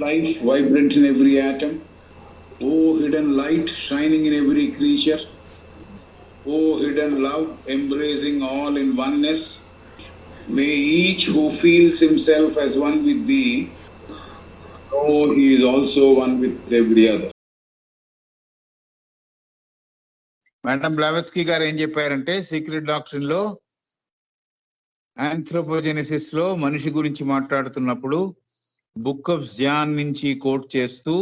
life vibrant in every atom. O hidden light shining in every creature. O hidden love embracing all in oneness. May each who feels himself as one with thee know he is also one with every other. Madam Blavatsky గారు ఏం చెప్పారంటే secret doctrine లో ఆంథ్రోపోజెనిసిస్ లో మనిషి గురించి మాట్లాడుతున్నప్పుడు book of John నుంచి coat చేస్తూ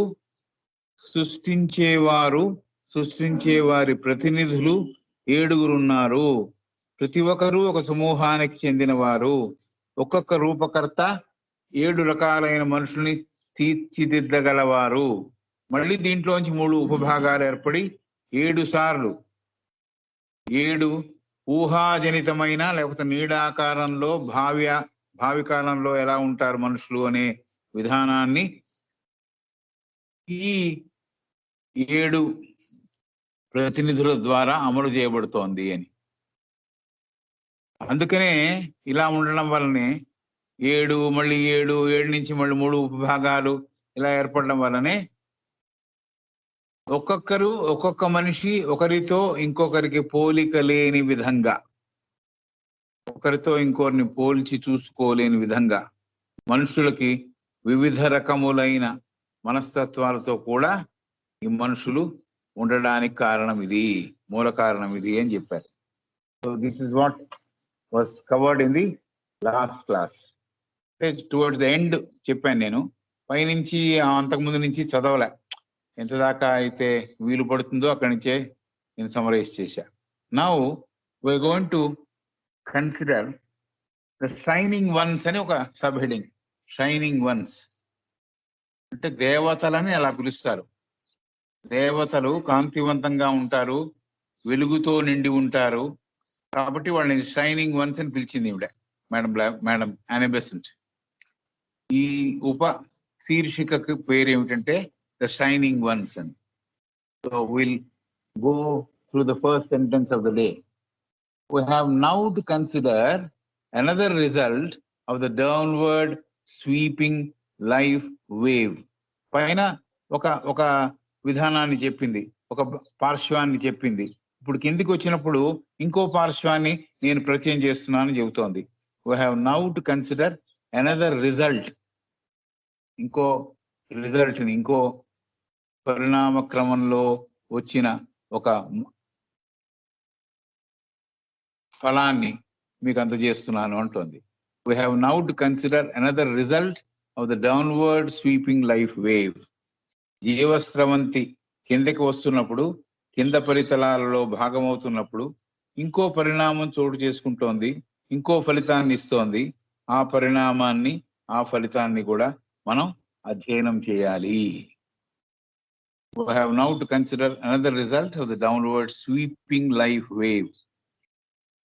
సృష్టించే వారి ప్రతినిధులు 7 ఉన్నారు. ప్రతి ఒక్కరూ ఒక సమూహానికి చెందిన వారు. ఒక్కొక్క రూపకర్త 7 రకాలైన మనుషుల్ని తీర్చిదిద్దగలవారు. మళ్ళీ దీంట్లోంచి 3 ఉపభాగాలు ఏర్పడి 7 సార్లు 7 ఊహాజనితమైన లేకపోతే నీడాకారంలో భావి కాలంలో ఎలా ఉంటారు మనుషులు అనే విధానాన్ని ఈ 7 ప్రతినిధుల ద్వారా అమలు చేయబడుతోంది అని. అందుకనే ఇలా ఉండడం వల్లనే 7 మళ్ళీ 7 నుంచి మళ్ళీ 3 ఉపభాగాలు ఇలా ఏర్పడడం వల్లనే ఒక్కొక్క మనిషి ఒకరితో ఇంకొకరికి పోలిక లేని విధంగా, ఒకరితో ఇంకొకరిని పోల్చి చూసుకోలేని విధంగా మనుషులకి వివిధ రకములైన మనస్తత్వాలతో కూడా ఈ మనుషులు ఉండడానికి కారణం ఇది, మూల కారణం ఇది అని చెప్పారు. So this is what was covered in the last class. Towards the end చెప్పాను నేను. పైనుంచి అంతకుముందు నుంచి చదవలే, ఎంత దాకా అయితే వీలు పడుతుందో అక్కడి నుంచే నేను సమరైజ్ చేశా. Now we are going to consider the shining ones అని ఒక సబ్ హెడింగ్. షైనింగ్ వన్స్ అంటే దేవతలని అలా పిలుస్తారు. దేవతలు కాంతివంతంగా ఉంటారు, వెలుగుతో నిండి ఉంటారు, కాబట్టి వాళ్ళని షైనింగ్ వన్స్ అని పిలిచింది ఈవిడ, మేడం యానీ బెసెంట్. ఈ ఉప శీర్షికకు పేరు ఏమిటంటే ద షైనింగ్ వన్స్ అని. So will go through the first sentence of the day. We have now to consider another result of the downward sweeping life wave. పైన ఒక విధానాన్ని చెప్పింది, ఒక పార్శ్వాన్ని చెప్పింది. ఇప్పుడు కిందికి వచ్చినప్పుడు ఇంకో పార్శ్వాన్ని నేను పరిచయం చేస్తున్నానని చెబుతోంది. We have now to consider another result. ఇంకో రిజల్ట్ని, ఇంకో పరిణామ క్రమంలో వచ్చిన ఒక ఫలాన్ని మీకు అందజేస్తున్నాను అంటోంది. We have now to consider another result of the downward sweeping life wave. జీవస్రవంతి కిందకి వస్తున్నప్పుడు, కింద పరితలాలలో భాగమవుతున్నప్పుడు ఇంకో పరిణామం చోటు చేసుకుంటోంది, ఇంకో ఫలితాన్ని ఇస్తోంది. ఆ పరిణామాన్ని, ఆ ఫలితాన్ని కూడా మనం అధ్యయనం చేయాలి. We have now to consider another result of the downward sweeping life wave.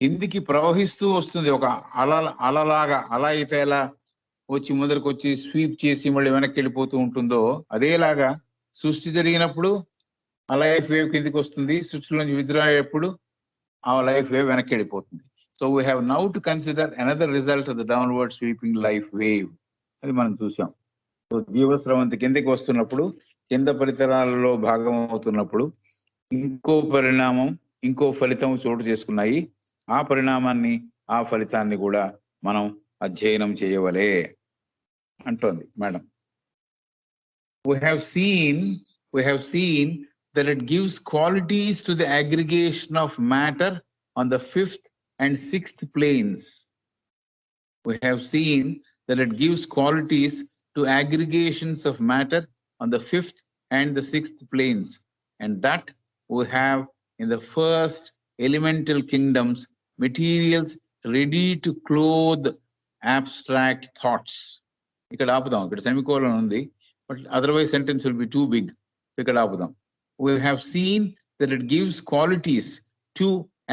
కిందికి ప్రవహిస్తూ వస్తుంది ఒక అలలాగా. అలా అయితే ఎలా వచ్చి ముందరికి వచ్చి స్వీప్ చేసి మళ్ళీ వెనక్కి వెళ్ళిపోతూ ఉంటుందో, అదేలాగా సృష్టి జరిగినప్పుడు ఆ లైఫ్ వేవ్ కిందికి వస్తుంది, సృష్టిలో నుంచి విత్డ్రా అయ్యేప్పుడు ఆ లైఫ్ వేవ్ వెనక్కి వెళ్ళిపోతుంది. So we have now to consider another result of the downward sweeping life wave. అది మనం చూసాం. సో జీవస్రవంతి కిందకి వస్తున్నప్పుడు, కింద పరితలాలలో భాగం అవుతున్నప్పుడు ఇంకో పరిణామం, ఇంకో ఫలితం చోటు చేసుకున్నాయి. ఆ పరిణామాన్ని, ఆ ఫలితాన్ని కూడా మనం అధ్యయనం చేయవలే అంటోంది madam. We have seen that it gives qualities to the aggregation of matter on the 5th and 6th planes. We have seen that it gives qualities to aggregations of matter on the 5th and the 6th planes, and that we have in the first elemental kingdoms materials ready to clothe abstract thoughts. ఇక్కడ ఆపుదాం, ఇక్కడ semicolon ఉంది, but otherwise sentence will be too big. ఇక్కడ ఆపుదాం. We have seen that it gives qualities to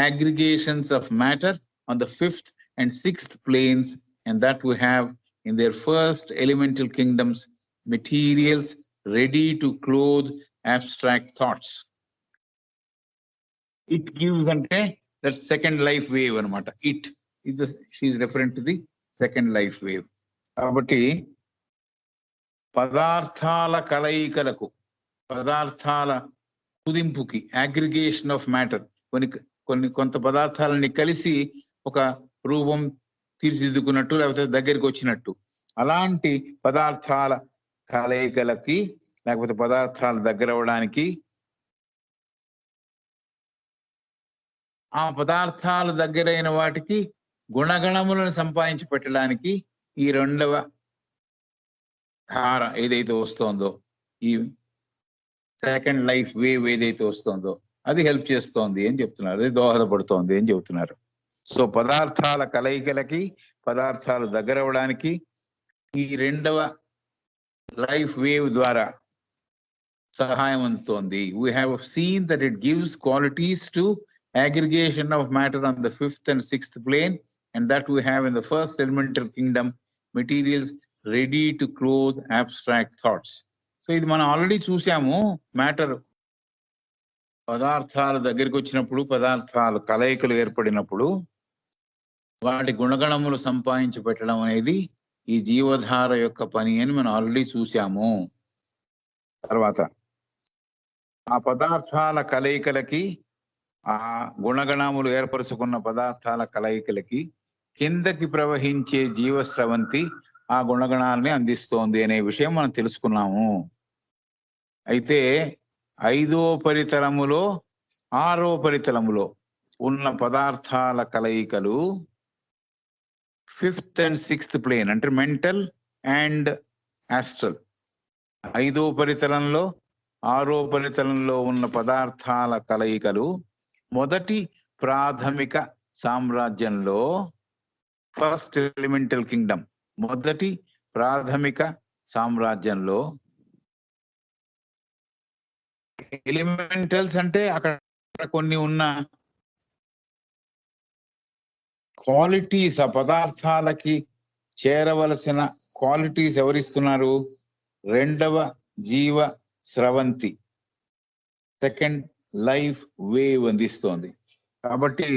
aggregations of matter on the 5th and 6th planes, and that we have in their first elemental kingdoms materials ready to clothe abstract thoughts. It gives ante that second life wave anamata. She is referring to the second life wave. Kabatti పదార్థాల కలయికలకు, పదార్థాల కుదింపుకి, aggregation of matter, కొంత పదార్థాలని కలిసి ఒక రూపం తీర్చిదిద్దుకున్నట్టు లేకపోతే దగ్గరికి వచ్చినట్టు, అలాంటి పదార్థాల కలయికలకి లేకపోతే పదార్థాలు దగ్గర అవ్వడానికి, ఆ పదార్థాలు దగ్గరైన వాటికి గుణగణములను సంపాదించి పెట్టడానికి ఈ రెండవ ధార ఏదైతే వస్తోందో, ఈ సెకండ్ లైఫ్ వేవ్ ఏదైతే వస్తోందో అది హెల్ప్ చేస్తోంది అని చెప్తున్నారు, అది దోహదపడుతోంది అని చెప్తున్నారు. సో పదార్థాల కలయికలకి, పదార్థాలు దగ్గర అవ్వడానికి ఈ రెండవ లైఫ్ వేవ్ ద్వారా సహాయం అందుతోంది. We have seen that it gives qualities to aggregation of matter on the 5th and 6th plane, and that we have in the first elemental kingdom materials ready to clothe abstract thoughts. So ఇది మనం already చూసాము. Matter పదార్థాల దగ్గరికి వచ్చినప్పుడు, పదార్థాలు కలయికలు ఏర్పడినప్పుడు వాటి గుణగణములు సంపాదించి పెట్టడం అనేది ఈ జీవధార యొక్క పని అని మనం ఆల్రెడీ చూసాము. తర్వాత ఆ పదార్థాల కలయికలకి, ఆ గుణగణములు ఏర్పరచుకున్న పదార్థాల కలయికలకి కిందకి ప్రవహించే జీవస్రవంతి ఆ గుణగణాలని అందిస్తోంది అనే విషయం మనం తెలుసుకున్నాము. అయితే 5వ పరితలములో 6వ పరితలములో ఉన్న పదార్థాల కలయికలు 5th and 6th plane అంటే మెంటల్ అండ్ ఆస్ట్రల్, 5వ పరితలంలో 6వ పరితలంలో ఉన్న పదార్థాల కలయికలు మొదటి ప్రాథమిక సామ్రాజ్యంలో, ఫస్ట్ ఎలిమెంటల్ కింగ్డమ్, మొదటి ప్రాథమిక సామ్రాజ్యంలో, ఎలిమెంటల్స్ అంటే అక్కడ కొన్ని ఉన్న క్వాలిటీస్, ఆ పదార్థాలకి చేరవలసిన క్వాలిటీస్ ఎవరిస్తున్నారు? రెండవ జీవ స్రవంతి, సెకండ్ లైఫ్ వేవ్ అందిస్తోంది. కాబట్టి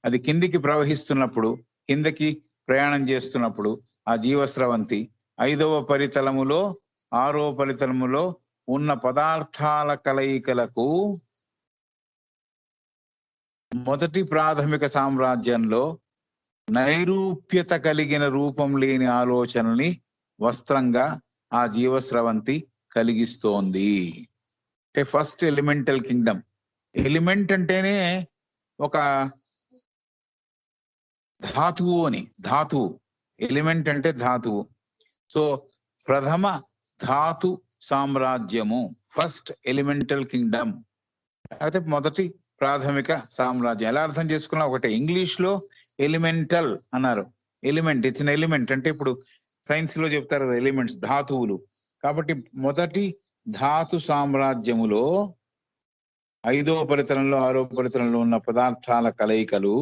అది కిందికి ప్రవహిస్తున్నప్పుడు, కిందకి ప్రయాణం చేస్తున్నప్పుడు ఆ జీవస్రవంతి 5వ పరితలములో 6వ పరితలములో ఉన్న పదార్థాల కలయికలకు మొదటి ప్రాథమిక సామ్రాజ్యంలో నైరూప్యత కలిగిన రూపం లేని ఆలోచనని వస్త్రంగా ఆ జీవస్రవంతి కలిగిస్తోంది. అంటే ఫస్ట్ ఎలిమెంటల్ కింగ్డమ్, ఎలిమెంట్ అంటేనే ఒక ధాతువు అని, ధాతువు, ఎలిమెంట్ అంటే ధాతువు. సో ప్రథమ ధాతు సామ్రాజ్యము, ఫస్ట్ ఎలిమెంటల్ కింగ్డమ్, అయితే మొదటి ప్రాథమిక సామ్రాజ్యం. ఎలా అర్థం చేసుకున్నా ఒకటే. ఇంగ్లీష్ లో ఎలిమెంటల్ అన్నారు, ఎలిమెంట్, ఇట్స్ ఎన్ ఎలిమెంట్ అంటే ఇప్పుడు సైన్స్ లో చెప్తారు కదా ఎలిమెంట్స్, ధాతువులు. కాబట్టి మొదటి ధాతు సామ్రాజ్యములో 5వ పరితలంలో 6వ పరితలంలో ఉన్న పదార్థాల కలయికలు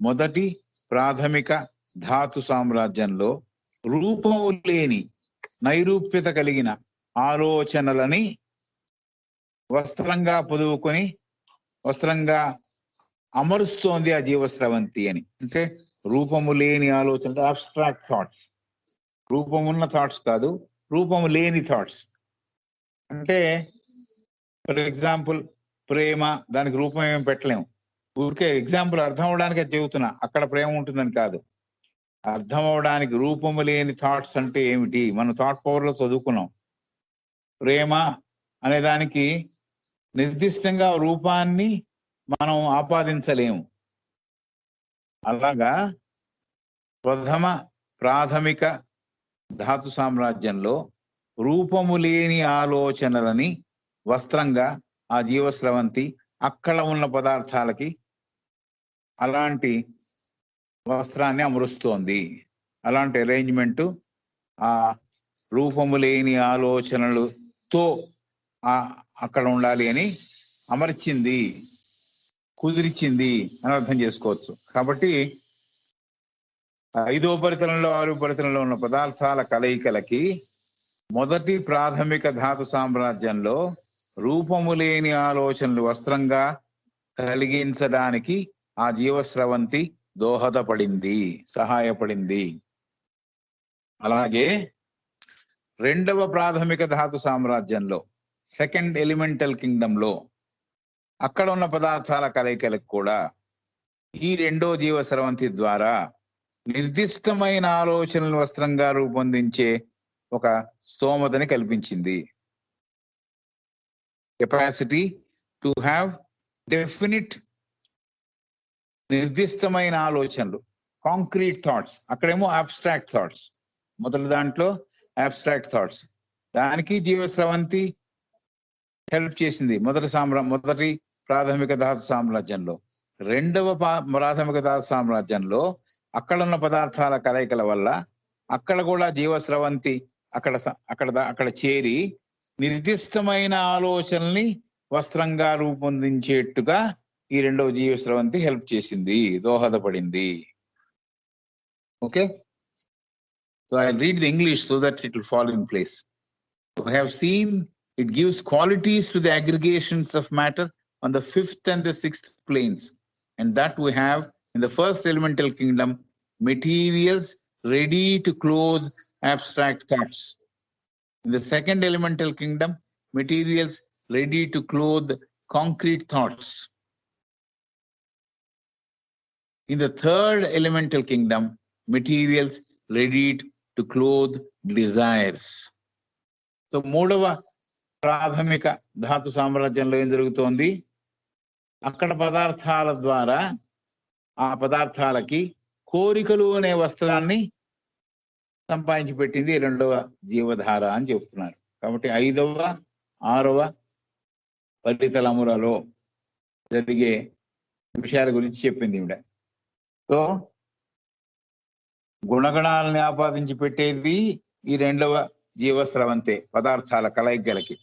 మొదటి ప్రాథమిక ధాతు సామ్రాజ్యంలో రూపము లేని నైరూప్యత కలిగిన ఆలోచనలని వస్త్రంగా పొదువుకొని, వస్త్రంగా అమరుస్తోంది ఆ జీవస్రవంతి అని. అంటే రూపము లేని ఆలోచన, అబ్స్ట్రాక్ట్ థాట్స్, రూపమున్న థాట్స్ కాదు, రూపము లేని థాట్స్. అంటే ఫర్ ఎగ్జాంపుల్ ప్రేమ, దానికి రూపం ఏం పెట్టలేము, ఊరికే ఎగ్జాంపుల్ అర్థం అవడానికి అది చెబుతున్నా, అక్కడ ప్రేమ ఉంటుందని కాదు. అర్థం అవడానికి రూపము లేని థాట్స్ అంటే ఏమిటి, మనం థాట్ పవర్ లో చదువుకున్నాం. ప్రేమ అనే దానికి నిర్దిష్టంగా రూపాన్ని మనం ఆపాదించలేము. అలాగా ప్రథమ ప్రాథమిక ధాతు సామ్రాజ్యంలో రూపము లేని ఆలోచనలని వస్త్రంగా ఆ జీవస్రవంతి అక్కడ ఉన్న పదార్థాలకి అలాంటి వస్త్రాన్ని అమరుస్తోంది. అలాంటి అరేంజ్మెంట్ ఆ రూపము లేని ఆలోచనలతో అక్కడ ఉండాలి అని అమర్చింది, కుదిరిచింది అని అర్థం చేసుకోవచ్చు. కాబట్టి 5వ పరితలంలో 6వ పరితలంలో ఉన్న పదార్థాల కలయికలకి మొదటి ప్రాథమిక ధాతు సామ్రాజ్యంలో రూపము లేని ఆలోచనలు వస్త్రంగా కలిగించడానికి ఆ జీవస్రవంతి దోహదపడింది, సహాయపడింది. అలాగే రెండవ ప్రాథమిక ధాతు సామ్రాజ్యంలో, సెకండ్ ఎలిమెంటల్ కింగ్డమ్ లో అక్కడ ఉన్న పదార్థాల కలయికలకు కూడా ఈ రెండో జీవ స్రవంతి ద్వారా నిర్దిష్టమైన ఆలోచనలు వస్త్రంగా రూపొందించే ఒక స్తోమతని కల్పించింది. కెపాసిటీ టు హ్యావ్ డెఫినిట్, నిర్దిష్టమైన ఆలోచనలు, కాంక్రీట్ థాట్స్. అక్కడేమో అబ్స్ట్రాక్ట్ థాట్స్. మొదటి దాంట్లో అబ్స్ట్రాక్ట్ థాట్స్, దానికి జీవస్రవంతి హెల్ప్ చేసింది మొదటి ప్రాథమిక ధాతు సామ్రాజ్యంలో. రెండవ ప్రాథమిక ధాతు సామ్రాజ్యంలో అక్కడ ఉన్న పదార్థాల కలయికల వల్ల అక్కడ కూడా జీవస్రవంతి అక్కడ చేరి నిర్దిష్టమైన ఆలోచనల్ని వస్త్రంగా రూపొందించేట్టుగా ఈ రెండవ జీవస్రవంతి హెల్ప్ చేసింది, దోహదపడింది. Okay, so I'll read the English so that it will fall in place. We have seen it gives qualities to the aggregations of matter on the fifth and the sixth planes, and that we have in the first elemental kingdom materials ready to clothe abstract thoughts. In the second elemental kingdom, materials ready to clothe concrete thoughts. In the third elemental kingdom, materials ready to clothe desires. So మూడవ ప్రాథమిక ధాతు సామ్రాజ్యంలో ఏం జరుగుతోంది? అక్కడ పదార్థాల ద్వారా ఆ పదార్థాలకి కోరికలు అనే వస్త్రాన్ని సంపాదించి పెట్టింది రెండవ జీవధార అని చెప్తున్నారు. కాబట్టి 5వ 6వ పరితలములలో జరిగే విషయాల గురించి చెప్పింది ఈవిడ. సో గుణగణాలని ఆపాదించి పెట్టేది ఈ రెండవ జీవస్రవంతే, పదార్థాల కలయికలకి.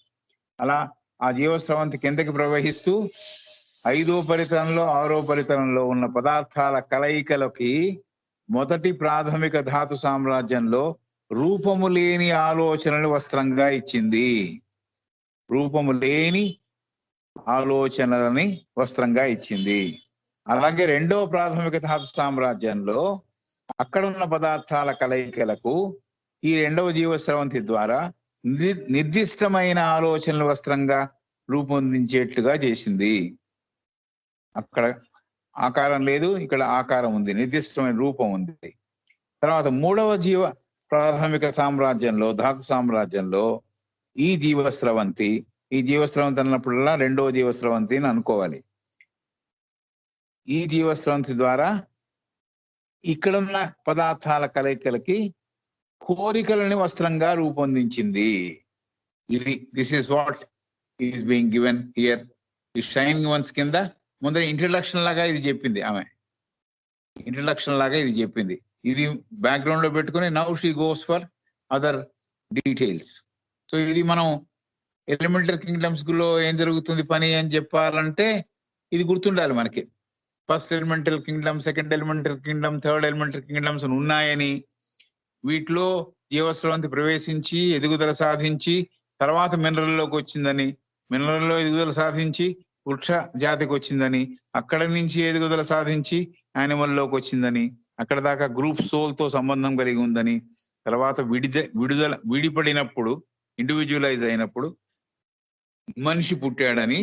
అలా ఆ జీవస్రవంతి కిందకి ప్రవహిస్తూ 5వ పరితలంలో 6వ పరితలంలో ఉన్న పదార్థాల కలయికలకి మొదటి ప్రాథమిక ధాతు సామ్రాజ్యంలో రూపము లేని ఆలోచనలు వస్త్రంగా ఇచ్చింది. రూపము లేని ఆలోచనలని వస్త్రంగా ఇచ్చింది. అలాగే రెండవ ప్రాథమిక ధాతు సామ్రాజ్యంలో అక్కడ ఉన్న పదార్థాల కలయికలకు ఈ రెండవ జీవస్రవంతి ద్వారా నిర్దిష్టమైన ఆలోచనలు వస్త్రంగా రూపొందించేట్లుగా చేసింది. అక్కడ ఆకారం లేదు, ఇక్కడ ఆకారం ఉంది, నిర్దిష్టమైన రూపం ఉంది. తర్వాత మూడవ ప్రాథమిక సామ్రాజ్యంలో, ధాతు సామ్రాజ్యంలో ఈ జీవస్రవంతి అన్నప్పుడల్లా రెండవ జీవస్రవంతి అని అనుకోవాలి. ఈ జీవస్రవంతి ద్వారా ఇక్కడున్న పదార్థాల కలయికలకి కోరికలని వస్త్రంగా రూపొందించింది. This is what is being given here. ఈ షైనింగ్ వన్స్ కింద ముందర ఇంట్రడక్షన్ లాగా ఇది చెప్పింది ఆమె. ఇది బ్యాక్గ్రౌండ్ లో పెట్టుకుని now she goes for other details. So ఇది మనం ఎలిమెంటరీ కింగ్డమ్స్ లో ఏం జరుగుతుంది పని అని చెప్పాలంటే ఇది గుర్తుండాలి మనకి. First elemental Kingdom, second elemental Kingdom, third elemental kingdoms ఉన్నాయని, వీటిలో జీవస్రవంతి ప్రవేశించి ఎదుగుదల సాధించి తర్వాత మినరల్లోకి వచ్చిందని, మినరల్లో ఎదుగుదల సాధించి వృక్ష జాతికి వచ్చిందని, అక్కడ నుంచి ఎదుగుదల సాధించి యానిమల్లోకి వచ్చిందని, అక్కడ దాకా గ్రూప్ సోల్ తో సంబంధం కలిగి ఉందని, తర్వాత విడిపడినప్పుడు ఇండివిజువలైజ్ అయినప్పుడు మనిషి పుట్టాడని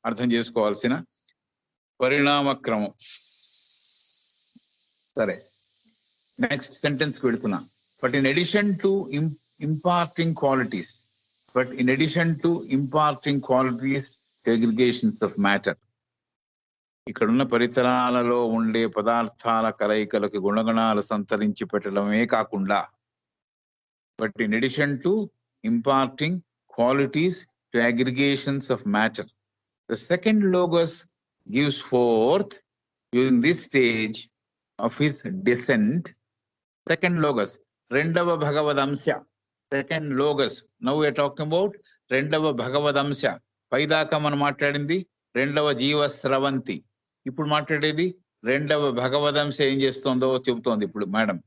అర్థం చేసుకోవాల్సిన పరిణామక్రమం. సరే, నెక్స్ట్ సెంటెన్స్ పెడుతున్నా. But in addition to imparting qualities aggregations of matter, ఇక్కడున్న పరిసరాలలో ఉండే పదార్థాల కలయికలకు గుణగణాలు సంతరించి పెట్టడమే కాకుండా, but in addition to imparting qualities to aggregations of matter, the second Logos gives forth during this stage of his descent. Second logos, రెండవ భగవదంశ, second logos. Now we are talking about రెండవ భగవదంశ. పైదాకా మనం మాట్లాడింది రెండవ జీవస్రవంతి, ఇప్పుడు మాట్లాడేది రెండవ భగవదంశ ఏం చేస్తుందో చెబుతోంది ఇప్పుడు madam.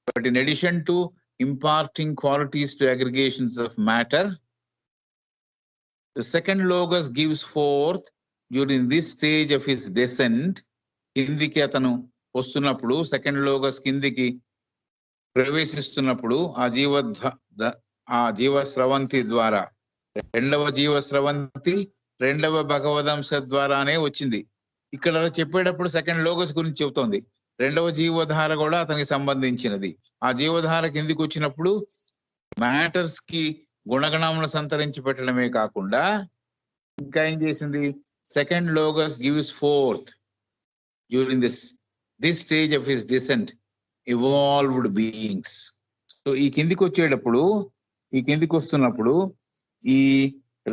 But in addition to imparting qualities to aggregations of matter, the second logos gives forth during this stage of his descent. కిందికి అతను వస్తున్నప్పుడు, సెకండ్ లోగస్ కిందికి ప్రవేశిస్తున్నప్పుడు, ఆ ఆ జీవస్రవంతి ద్వారా, రెండవ జీవస్రవంతి రెండవ భగవదంశ ద్వారానే వచ్చింది. ఇక్కడ చెప్పేటప్పుడు సెకండ్ లోగస్ గురించి చెబుతోంది. రెండవ జీవధార కూడా అతనికి సంబంధించినది. ఆ జీవధార కిందికి వచ్చినప్పుడు మ్యాటర్స్ కి గుణగణములను సంతరించి పెట్టడమే కాకుండా ఇంకా ఏం చేసింది, second logos gives forth during this stage of his descent evolved beings. So ఈ కిందికి వస్తున్నప్పుడు ఈ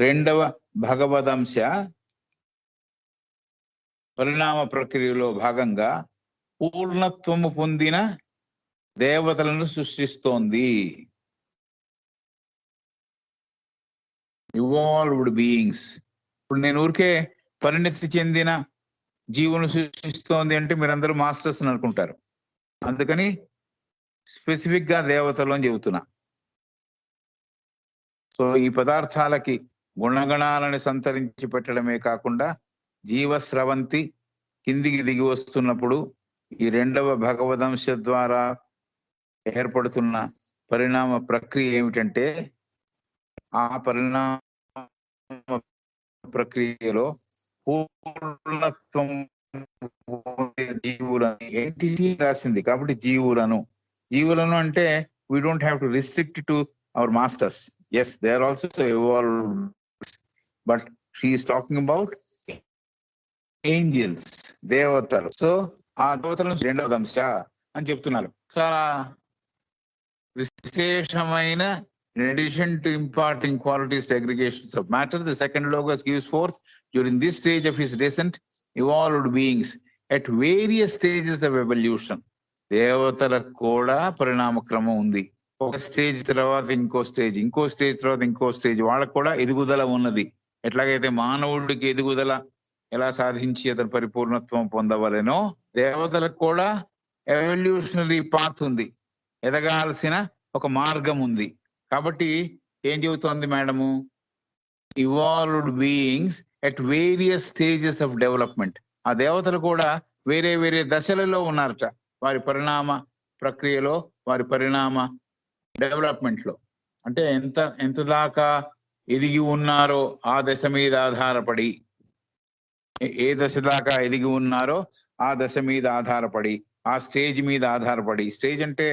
రెండవ భగవదంశ పరిణామ ప్రక్రియలో భాగంగా పూర్ణత్వము పొందిన దేవతలను సృష్టిస్తోంది. Evolved beings. ఇప్పుడు నేను ఊరికే పరిణతి చెందిన జీవులను సృష్టిస్తోంది అంటే మీరందరూ మాస్టర్స్ అని అనుకుంటారు. అందుకని స్పెసిఫిక్ గా దేవతలు అని చెబుతున్నా. సో ఈ పదార్థాలకి గుణగణాలని సంతరించి పెట్టడమే కాకుండా జీవస్రవంతి కిందికి దిగి వస్తున్నప్పుడు ఈ రెండవ భగవదంశ ద్వారా ఏర్పడుతున్న పరిణామ ప్రక్రియ ఏమిటంటే, ఆ పరిణామ ప్రక్రియలో పూర్ణత్వం జీవులను ఎంటిటీ రాసింది కాబట్టి జీవులను అంటే we don't have to restrict to our masters. Yes, they are also evolved, but she is talking about angels, దేవతలు. సో ఆ దేవతలను రెండవ అంశ అని చెప్తున్నారు. చాలా విశేషమైన, in addition to imparting qualities to aggregations of matter, the second logos gives forth during this stage of his descent evolved beings at various stages of evolution. దేవతలకు కూడా పరిణామ క్రమం ఉంది. ఒక స్టేజ్ తర్వాత ఇంకో స్టేజ్, ఇంకో స్టేజ్ తర్వాత ఇంకో స్టేజ్, వాళ్ళకు కూడా ఎదుగుదల ఉన్నది. ఎట్లాగైతే మానవుడికి ఎదుగుదల ఎలా సాధించి అతను పరిపూర్ణత్వం పొందవలెనో, దేవతలకు కూడా ఎవల్యూషనరీ పాత్ ఉంది, ఎదగాల్సిన ఒక మార్గం ఉంది. కాబట్టి ఏం చెబుతోంది madam, evolved beings at various stages of development. ఆ దేవతలు కూడా వేరే వేరే దశలలో ఉన్నారట వారి పరిణామ ప్రక్రియలో, వారి పరిణామ డెవలప్మెంట్ లో. అంటే ఎంత దాకా ఎదిగి ఉన్నారో ఆ దశ మీద ఆధారపడి, ఏ దశ దాకా ఎదిగి ఉన్నారో ఆ దశ మీద ఆధారపడి, ఆ స్టేజ్ మీద ఆధారపడి, స్టేజ్ అంటే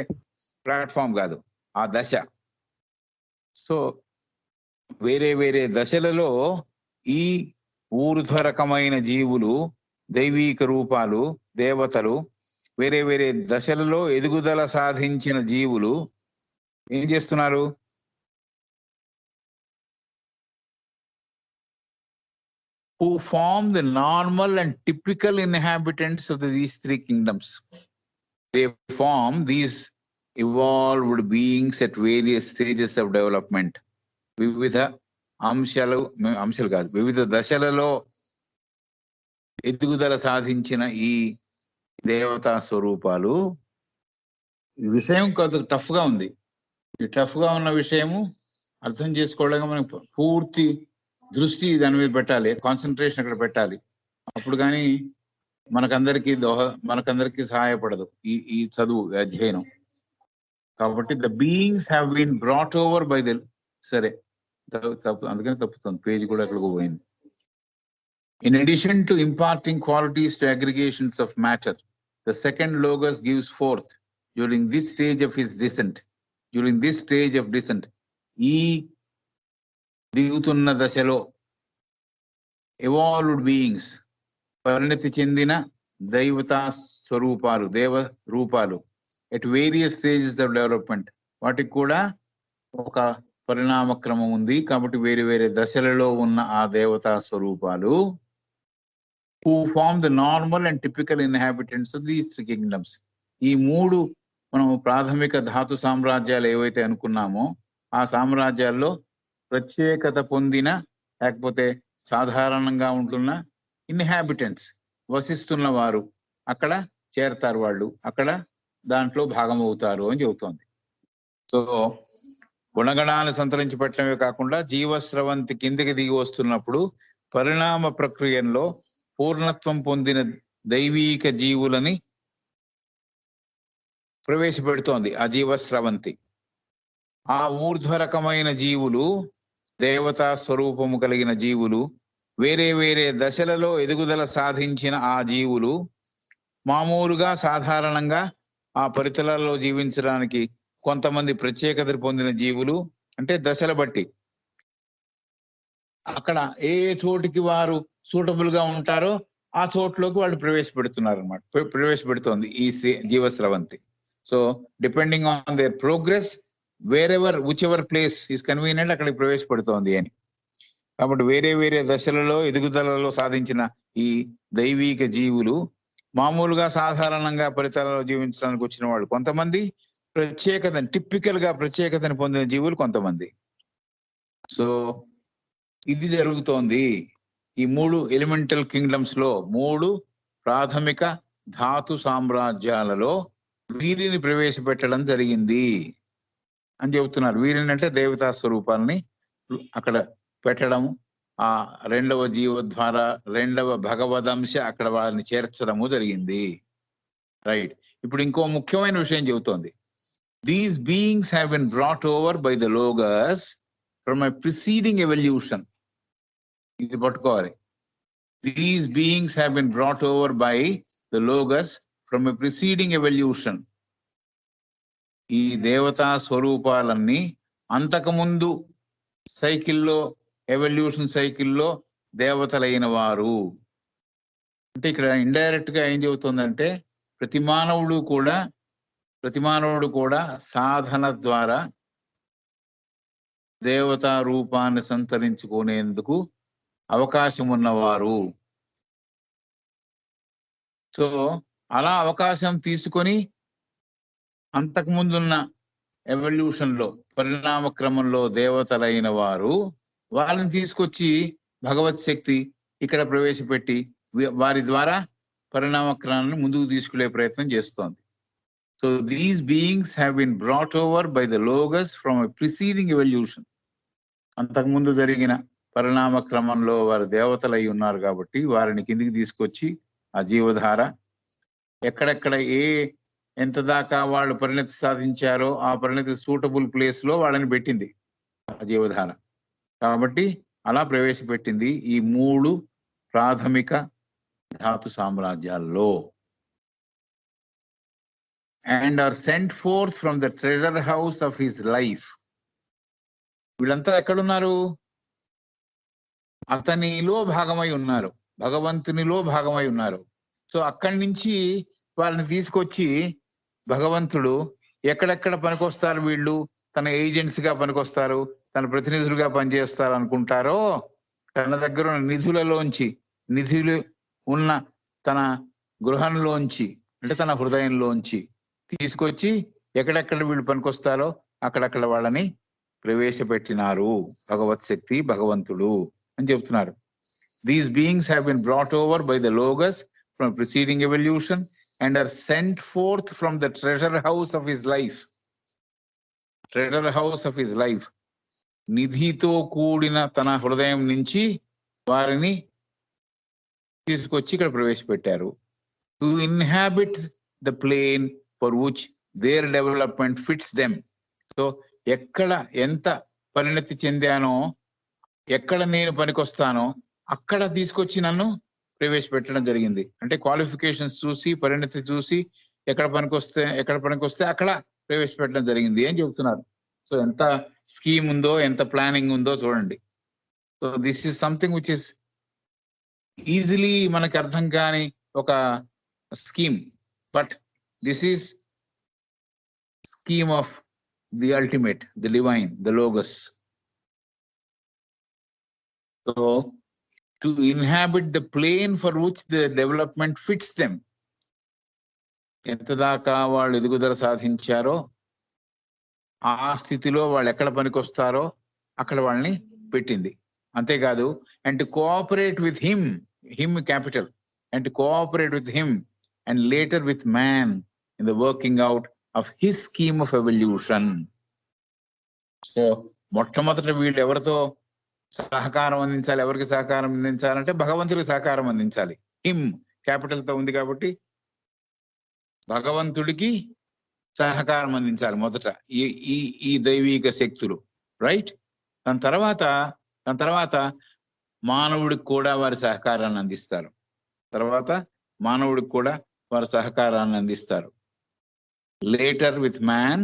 ప్లాట్ఫామ్ కాదు, ఆ దశ. సో వేరే వేరే దశలలో ఈ ఊర్ధ్వరకమైన జీవులు, దైవీక రూపాలు, దేవతలు, వేరే వేరే దశలలో ఎదుగుదల సాధించిన జీవులు ఏం చేస్తున్నారు, who form the normal and typical inhabitants of these three kingdoms. They form these evolved beings at various stages of development. వివిధ అంశాలు కాదు, వివిధ దశలలో ఎదుగుదల సాధించిన ఈ దేవతా స్వరూపాలు. ఈ విషయం కొంత టఫ్ గా ఉంది. ఈ టఫ్ గా ఉన్న విషయము అర్థం చేసుకోవడానికి మనకు పూర్తి దృష్టి దాని మీద పెట్టాలి, కాన్సన్ట్రేషన్ అక్కడ పెట్టాలి. అప్పుడు కానీ మనకందరికి సహాయపడదు ఈ చదువు, అధ్యయనం. కాబట్టి the beings have been brought over by the, సరే అందుకని తప్పుతుంది, పేజ్ కూడా అక్కడికి పోయింది. In addition to imparting qualities to aggregations of matter, the second logos gives forth during this stage of his descent. During this stage of descent, ఈ దిగుతున్న దశలో evolved beings, పరిణతి చెందిన దైవతా స్వరూపాలు, దేవ రూపాలు, at various stages of development, వాటికి కూడా ఒక పరిణామ క్రమం ఉంది. కాబట్టి వేరే వేరే దశలలో ఉన్న ఆ దేవతా స్వరూపాలు who form the normal and typical inhabitants of these three kingdoms. ఈ మూడు మనం ప్రాథమిక ధాతు సామ్రాజ్యాలు ఏవైతే అనుకున్నామో ఆ సామ్రాజ్యాల్లో ప్రత్యేకత పొందిన, లేకపోతే సాధారణంగా ఉంటున్న ఇన్హాబిటెంట్స్, వసిస్తున్న వారు అక్కడ చేరతారు, వాళ్ళు అక్కడ దాంట్లో భాగమవుతారు అని చెబుతోంది. సో గుణగణాలను సంతరించి పెట్టడమే కాకుండా జీవస్రవంతి కిందికి దిగి వస్తున్నప్పుడు పరిణామ ప్రక్రియలో పూర్ణత్వం పొందిన దైవీక జీవులని ప్రవేశపెడుతోంది ఆ జీవస్రవంతి. ఆ ఊర్ధ్వరకమైన జీవులు, దేవతా స్వరూపము కలిగిన జీవులు, వేరే వేరే దశలలో ఎదుగుదల సాధించిన ఆ జీవులు మామూలుగా సాధారణంగా ఆ పరితలాల్లో జీవించడానికి కొంతమంది ప్రత్యేకత పొందిన జీవులు, అంటే దశల బట్టి అక్కడ ఏ చోటికి వారు సూటబుల్ గా ఉంటారో ఆ చోట్లోకి వాళ్ళు ప్రవేశపెడుతున్నారు అనమాట, ప్రవేశపెడుతోంది ఈ జీవస్రవంతి. So depending on their progress, whichever place is convenient అక్కడికి ప్రవేశపెడుతోంది అని. కాబట్టి వేరే వేరే దశలలో ఎదుగుదలలో సాధించిన ఈ దైవీక జీవులు మామూలుగా సాధారణంగా పరిసరాల్లో జీవించడానికి వచ్చిన వాళ్ళు కొంతమంది, ప్రత్యేకతని పొందిన జీవులు కొంతమంది. సో ఇది జరుగుతోంది ఈ 3 ఎలిమెంటల్ కింగ్డమ్స్ లో, 3 ప్రాథమిక ధాతు సామ్రాజ్యాలలో వీరిని ప్రవేశపెట్టడం జరిగింది అని చెబుతున్నారు. వీరిని అంటే దేవతా స్వరూపాలని అక్కడ పెట్టడం, ఆ 2వ జీవ ద్వారా 2వ భగవదంశ అక్కడ వాళ్ళని చేర్చడము జరిగింది. రైట్. ఇప్పుడు ఇంకో ముఖ్యమైన విషయం చెబుతోంది. These beings have been brought over by the logos from a preceding evolution. ఇది పట్టుకోవాలి. These beings have been brought over by the logos from a preceding evolution. ఈ దేవతా స్వరూపాలన్నీ అంతకుముందు సైకిల్లో, ఎవల్యూషన్ సైకిల్లో దేవతలైన వారు. అంటే ఇక్కడ ఇండైరెక్ట్ గా ఏం చెబుతుందంటే ప్రతి మానవుడు కూడా సాధన ద్వారా దేవతా రూపాన్ని సంతరించుకునేందుకు అవకాశం ఉన్నవారు. సో అలా అవకాశం తీసుకొని అంతకుముందున్న ఎవల్యూషన్ లో, పరిణామ క్రమంలో దేవతలైన వారు వాళ్ళని తీసుకొచ్చి భగవత్ శక్తి ఇక్కడ ప్రవేశపెట్టి వారి ద్వారా పరిణామ క్రమాన్ని ముందుకు తీసుకునే ప్రయత్నం చేస్తోంది. So these beings have been brought over by the logos from a preceding evolution. అంతకుముందు జరిగిన పరిణామ క్రమంలో వారు దేవతలై ఉన్నారు కాబట్టి వారిని కిందికి తీసుకొచ్చి ఆ జీవధార ఎక్కడెక్కడ ఎంత దాకా వాళ్ళు పరిణతి సాధించారో ఆ పరిణతి సూటబుల్ ప్లేస్ లో వాళ్ళని పెట్టింది ఆ జీవధార. కాబట్టి అలా ప్రవేశపెట్టింది ఈ 3 ప్రాథమిక ధాతు సామ్రాజ్యాల్లో. And are sent forth from the treasure house of his life. వీళ్ళంతా ఎక్కడున్నారు? అతనిలో భాగమై ఉన్నారు, భగవంతునిలో భాగమై ఉన్నారు. సో అక్కడి నుంచి వాళ్ళని తీసుకొచ్చి భగవంతుడు ఎక్కడెక్కడ పనికొస్తారు, వీళ్ళు తన ఏజెంట్స్ గా పనికొస్తారు, తన ప్రతినిధులుగా పనిచేస్తారు అనుకుంటారో తన దగ్గర ఉన్న నిధులు ఉన్న తన గృహంలోంచి, అంటే తన హృదయంలోంచి తీసుకొచ్చి ఎక్కడెక్కడ వీళ్ళు పనికొస్తారో అక్కడక్కడ వాళ్ళని ప్రవేశపెట్టినారు భగవత్ శక్తి, భగవంతుడు అని చెప్తున్నారు. These beings have been brought over by the logos from preceding evolution and are sent forth from the treasure house of his life. Treasure house of his life. నిధితో కూడిన తన హృదయం నుంచి వారిని తీసుకొచ్చి ఇక్కడ ప్రవేశపెట్టారు. To inhabit the plane for which their development fits them. So ఎక్కడ ఎంత పరిణతి చెందానో, ఎక్కడ నేను పనికొస్తానో అక్కడ తీసుకొచ్చి నన్ను ప్రవేశపెట్టడం జరిగింది. అంటే క్వాలిఫికేషన్స్ చూసి, పరిణతి చూసి ఎక్కడ పనికొస్తే అక్కడ ప్రవేశపెట్టడం జరిగింది అని చెబుతున్నారు. సో ఎంత స్కీమ్ ఉందో, ఎంత ప్లానింగ్ ఉందో చూడండి. So this is something which is easily మనకి అర్థం కాని ఒక scheme, but this is scheme of the ultimate, the divine, the Logos. So to inhabit the plane for which the development fits them. ఎంత దాకా వాళ్ళు ఎదుగుదల సాధించారో ఆ స్థితిలో వాళ్ళు ఎక్కడ పనికొస్తారో అక్కడ వాళ్ళని పెట్టింది. అంతేకాదు, and to cooperate with him capital, and to cooperate with him and later with man in the working out of his scheme of evolution. So మొట్టమొదట వీళ్ళు ఎవరితో సహకారం అందించాలి? ఎవరికి సహకారం అందించాలంటే భగవంతుడికి సహకారం అందించాలి. హిమ్ క్యాపిటల్ తో ఉంది కాబట్టి భగవంతుడికి సహకారం అందించాలి మొదట ఈ ఈ ఈ దైవిక శక్తులు, రైట్. దాని తర్వాత మానవుడికి కూడా వారి సహకారాన్ని అందిస్తారు. Later with man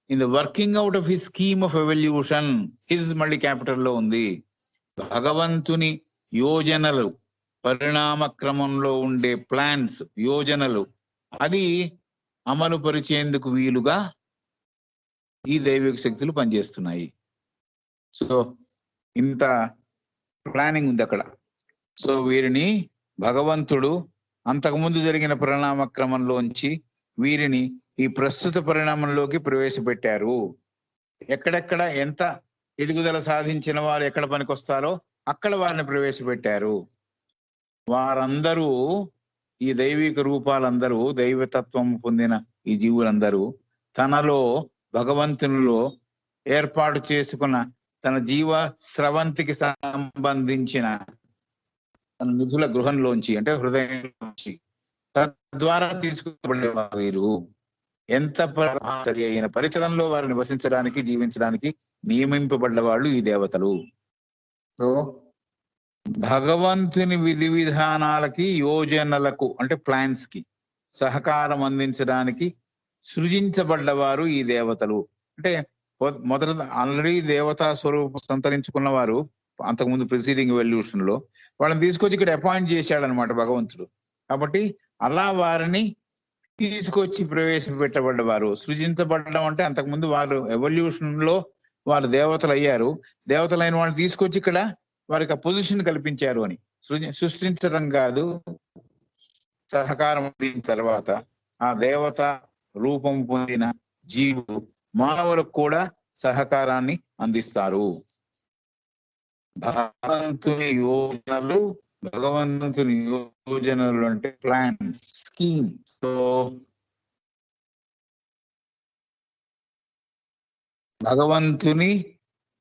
in the working out of his scheme of evolution, his మళ్ళీ క్యాపిటల్లో ఉంది. భగవంతుని యోజనలు, పరిణామ క్రమంలో ఉండే ప్లాన్స్, యోజనలు, అది అమలు పరిచేందుకు వీలుగా ఈ దైవిక శక్తులు పనిచేస్తున్నాయి. సో ఇంత ప్లానింగ్ ఉంది అక్కడ. సో వీరిని భగవంతుడు అంతకుముందు జరిగిన పరిణామ క్రమంలోంచి వీరిని ఈ ప్రస్తుత పరిణామంలోకి ప్రవేశపెట్టారు. ఎక్కడెక్కడ ఎంత ఎదుగుదల సాధించిన వారు ఎక్కడ పనికొస్తారో అక్కడ వారిని ప్రవేశపెట్టారు. వారందరూ, ఈ దైవిక రూపాలందరూ, దైవతత్వం పొందిన ఈ జీవులందరూ తనలో భగవంతునిలో ఏర్పాటు చేసుకున్న తన జీవ స్రవంతికి సంబంధించిన తన నిధుల గృహంలోంచి, అంటే హృదయంలోంచి, తద్వారా తీసుకుబడేవారు వీరు. ఎంత సరి అయిన పరిసరంలో వారు నివసించడానికి, జీవించడానికి నియమింపబడ్డ వాళ్ళు ఈ దేవతలు. సో భగవంతుని విధి విధానాలకి, యోజనలకు, అంటే ప్లాన్స్ కి సహకారం అందించడానికి సృజించబడ్డవారు ఈ దేవతలు. అంటే మొదట ఆల్రెడీ దేవతా స్వరూపం సంతరించుకున్న వారు అంతకుముందు ప్రిసీడింగ్ ఎవల్యూషన్ లో వాళ్ళని తీసుకొచ్చి ఇక్కడ అపాయింట్ చేశాడనమాట భగవంతుడు. కాబట్టి అలా వారిని తీసుకొచ్చి ప్రవేశపెట్టబడ్డవారు. సృజించబడడం అంటే అంతకుముందు వారు ఎవల్యూషన్ లో వారు దేవతలు అయ్యారు. దేవతలైన వాళ్ళని తీసుకొచ్చి ఇక్కడ వారికి ఆ పొజిషన్ కల్పించారు అని. సృష్టించడం కాదు, సహకారం పొందిన తర్వాత ఆ దేవత రూపం పొందిన జీవులు మానవులకు కూడా సహకారాన్ని అందిస్తారు. భగవంతుని యోజనలు అంటే ప్లాన్స్, స్కీమ్స్. సో భగవంతుని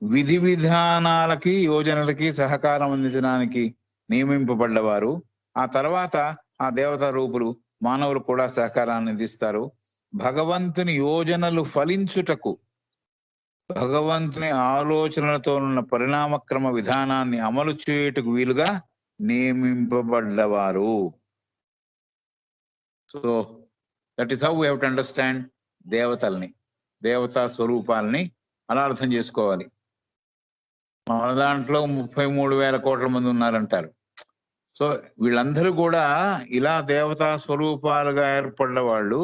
విధి విధానాలకి, యోజనలకి సహకారం అందించడానికి నియమింపబడ్డవారు. ఆ తర్వాత ఆ దేవతా రూపులు మానవులు కూడా సహకారాన్ని అందిస్తారు. భగవంతుని యోజనలు ఫలించుటకు, భగవంతుని ఆలోచనలతో ఉన్న పరిణామక్రమ విధానాన్ని అమలు చేయుటకు వీలుగా నియమింపబడ్డవారు. So that is how we have to understand దేవతల్ని, దేవతా స్వరూపాలని అలా అర్థం చేసుకోవాలి. మన దాంట్లో 33,000 కోట్ల మంది ఉన్నారంటారు. సో వీళ్ళందరూ కూడా ఇలా దేవతా స్వరూపాలుగా ఏర్పడ్డ వాళ్ళు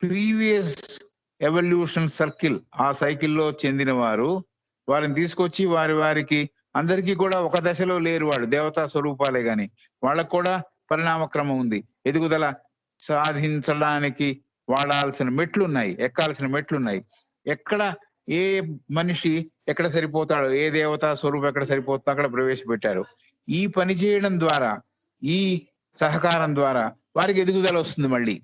ప్రీవియస్ ఎవల్యూషన్ సర్కిల్, ఆ సైకిల్లో చెందిన వారు. వారిని తీసుకొచ్చి వారికి అందరికీ కూడా ఒక దశలో లేరు వాళ్ళు, దేవతా స్వరూపాలే గాని వాళ్ళకు కూడా పరిణామక్రమం ఉంది. ఎదుగుదల సాధించడానికి వాడాల్సిన మెట్లున్నాయి, ఎక్కాల్సిన మెట్లున్నాయి. ఎక్కడ ఏ మనిషి ఎక్కడ సరిపోతాడో, ఏ దేవతా స్వరూపం ఎక్కడ సరిపోతుందో అక్కడ ప్రవేశపెట్టారు. ఈ పని చేయడం ద్వారా, ఈ సహకారం ద్వారా వారికి ఎదుగుదల వస్తుంది. మళ్ళీ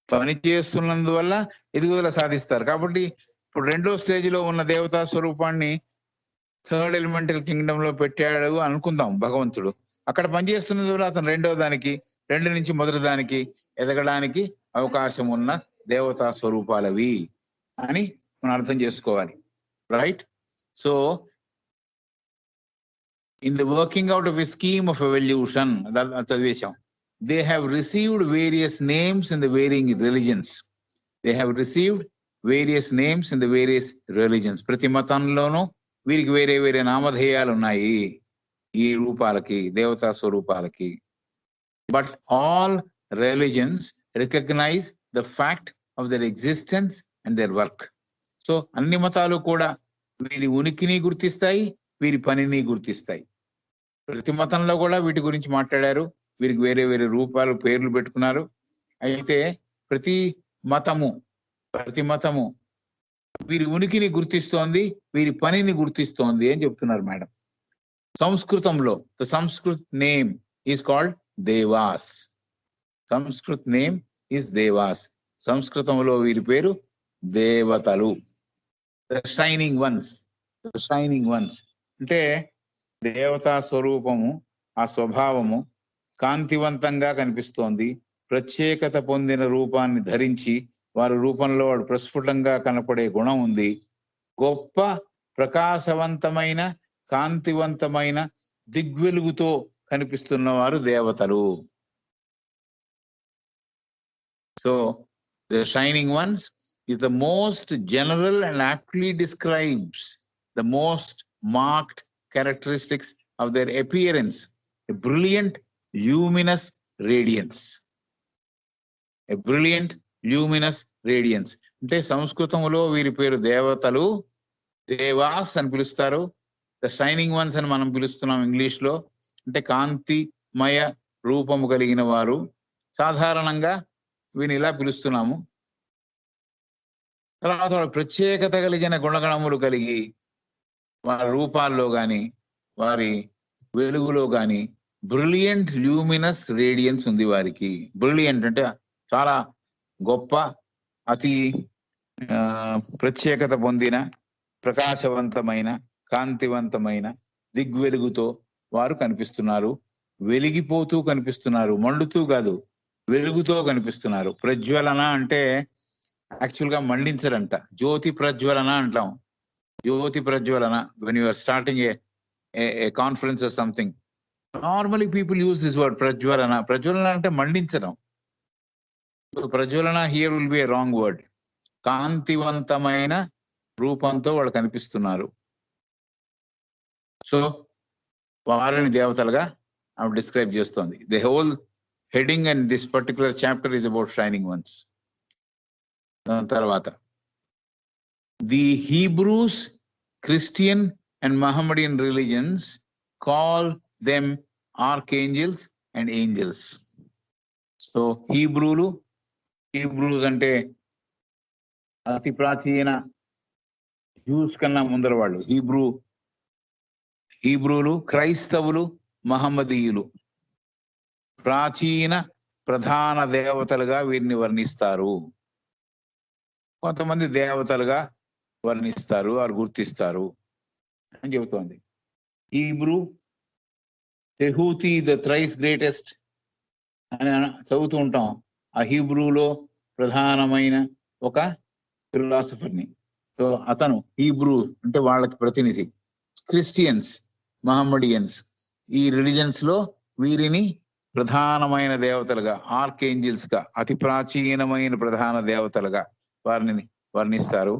పని చేస్తున్నందువల్ల ఎదుగుదల సాధిస్తారు. కాబట్టి ఇప్పుడు 2వ స్టేజ్లో ఉన్న దేవతా స్వరూపాన్ని 3rd ఎలిమెంటల్ కింగ్డమ్ లో పెట్టాడు అనుకుందాం భగవంతుడు. అక్కడ పనిచేస్తున్నందువల్ల అతను 2వ దానికి, 2 నుంచి మొదటి దానికి ఎదగడానికి అవకాశం ఉన్న దేవతా స్వరూపాలవి అని మనం అర్థం చేసుకోవాలి, right? So in the working out of a scheme of evolution చదివేశాం. They have received various names in the varying religions. They have received various names in the various religions. ప్రతి మతంలోనూ వీరికి వేరే వేరే నామధేయాలు ఉన్నాయి ఈ రూపాలకి, దేవతా స్వరూపాలకి. But all religions recognize the fact of their existence and their work. So అన్ని మతాలు కూడా వీరి ఉనికిని గుర్తిస్తాయి, వీరి పనిని గుర్తిస్తాయి. ప్రతి మతంలో కూడా వీటి గురించి మాట్లాడారు. వీరికి వేరే వేరే రూపాలు, పేర్లు పెట్టుకున్నారు. అయితే ప్రతి మతము వీరి ఉనికిని గుర్తిస్తోంది, వీరి పనిని గుర్తిస్తోంది అని చెప్తున్నారు మేడం. సంస్కృతంలో the Sanskrit name is called devas. Sanskrit name is devas. సంస్కృతంలో వీరి పేరు దేవతలు. Shining once. అంటే దేవతా స్వరూపము, ఆ స్వభావము కాంతివంతంగా కనిపిస్తోంది. ప్రత్యేకత పొందిన రూపాన్ని ధరించి వారి రూపంలో వాడు ప్రస్ఫుటంగా కనపడే గుణం ఉంది. గొప్ప ప్రకాశవంతమైన కాంతివంతమైన దిగ్వెలుగుతో కనిపిస్తున్న వారు దేవతలు. So the shining ones is the most general and aptly describes the most marked characteristics of their appearance, a brilliant luminous radiance. A brilliant luminous radiance. అంటే సంస్కృతంలో వీరి పేరు దేవతలు, దేవాస్ అని పిలుస్తారు. ద షైనింగ్ వన్స్ అని మనం పిలుస్తున్నాం ఇంగ్లీష్ లో. అంటే కాంతిమయ రూపము కలిగిన వారు. సాధారణంగా వీని ఇలా పిలుస్తున్నాము. తర్వాత వాడు ప్రత్యేకత కలిగిన గుణగణములు కలిగి వారి రూపాల్లో గాని వారి వెలుగులో గాని బ్రిలియంట్ ల్యూమినస్ రేడియన్స్ ఉంది వారికి. బ్రిలియంట్ అంటే చాలా గొప్ప, అతి ప్రత్యేకత పొందిన, ప్రకాశవంతమైన, కాంతివంతమైన దిగ్వెలుగుతో వారు కనిపిస్తున్నారు. వెలిగిపోతూ కనిపిస్తున్నారు, మండుతూ కాదు, వెలుగుతో కనిపిస్తున్నారు. ప్రజ్వలన అంటే యాక్చువల్ గా మండించరంట, జ్యోతి ప్రజ్వలన అంటాం. జ్యోతి ప్రజ్వలన, when you are starting a conference or something, normally people use this word ప్రజ్వలన. ప్రజ్వలన అంటే మండించడం. ప్రజ్వలన here will be a wrong word. కాంతివంతమైన రూపంతో వాళ్ళు కనిపిస్తున్నారు. సో వారిని దేవతలుగా ఆమె డిస్క్రైబ్ చేస్తోంది. The whole heading and this particular chapter is about shining ones. తర్వాత the Hebrews, Christian and Mohammedan religions call them archangels and angels. So Hebrews అంటే అతి ప్రాచీన జ్యూస్ కన్నా ముందర వాళ్ళు హీబ్రూలు, క్రైస్తవులు, మహమ్మదీయులు ప్రాచీన ప్రధాన దేవతలుగా వీరిని వర్ణిస్తారు. కొంతమంది దేవతలుగా వర్ణిస్తారు, వారు గుర్తిస్తారు అని చెబుతోంది. హీబ్రూ, తెహూతి ద థ్రైస్ గ్రేటెస్ట్ అని చదువుతూ ఉంటాం. ఆ హీబ్రూలో ప్రధానమైన ఒక ఫిలాసఫర్ని. సో అతను హీబ్రూ అంటే వాళ్ళకి ప్రతినిధి. క్రిస్టియన్స్, మహమ్మడియన్స్, ఈ రిలీజన్స్ లో వీరిని ప్రధానమైన దేవతలుగా, ఆర్కేంజిల్స్ గా, అతి ప్రాచీనమైన ప్రధాన దేవతలుగా వారిని వర్ణిస్తారు.